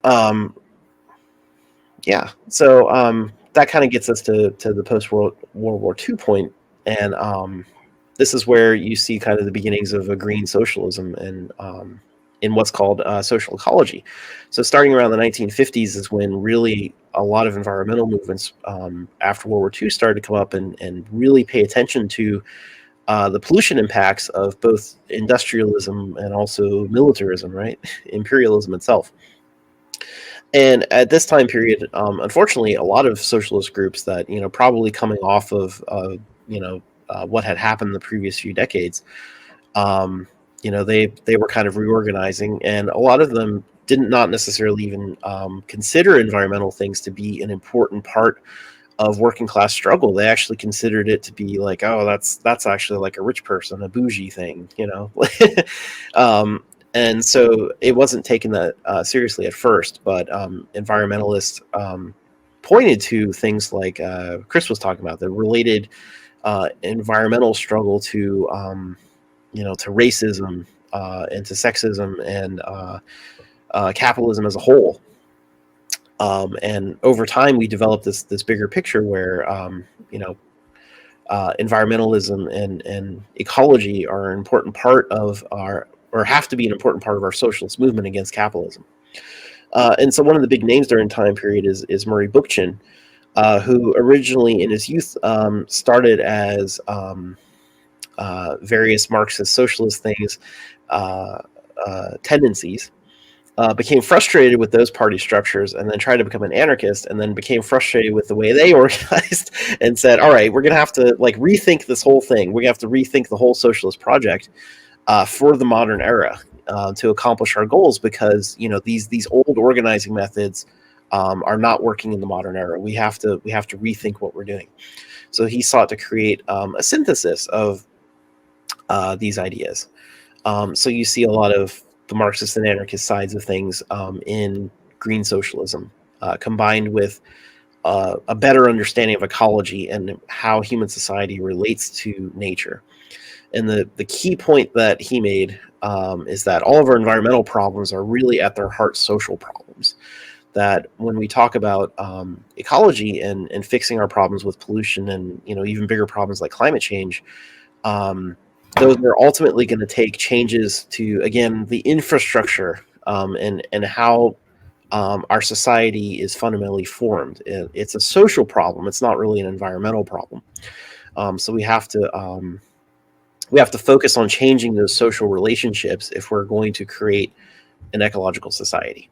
Um, yeah, so that kind of gets us to the World War II point, and this is where you see kind of the beginnings of a green socialism and in what's called social ecology. So starting around the 1950s is when really a lot of environmental movements after World War II started to come up and really pay attention to the pollution impacts of both industrialism and also militarism, right? Imperialism itself. And at this time period, unfortunately, a lot of socialist groups that, probably coming off of, what had happened in the previous few decades, um, they were kind of reorganizing, and a lot of them didn't not necessarily even consider environmental things to be an important part of working class struggle. They actually considered it to be like, oh, that's actually like a rich person, a bougie thing. um, and so it wasn't taken that seriously at first. But environmentalists pointed to things like Chris was talking about, the related environmental struggle to racism and to sexism and capitalism as a whole. And over time, we developed this bigger picture where environmentalism and ecology are an important part of our, or have to be an important part of our socialist movement against capitalism. And so one of the big names during time period is Murray Bookchin, who originally in his youth started as various Marxist socialist things, tendencies, became frustrated with those party structures, and then tried to become an anarchist, and then became frustrated with the way they organized, and said, all right, we're going to have to rethink this whole thing. We're going to have to rethink the whole socialist project for the modern era to accomplish our goals, because these old organizing methods are not working in the modern era. We have to rethink what we're doing. So he sought to create a synthesis of these ideas. So you see a lot of the Marxist and anarchist sides of things in green socialism, combined with a better understanding of ecology and how human society relates to nature. And the key point that he made is that all of our environmental problems are really at their heart social problems. That when we talk about ecology and fixing our problems with pollution and even bigger problems like climate change, those are ultimately going to take changes to, again, the infrastructure and how our society is fundamentally formed. It's a social problem. It's not really an environmental problem. So we have to focus on changing those social relationships if we're going to create an ecological society.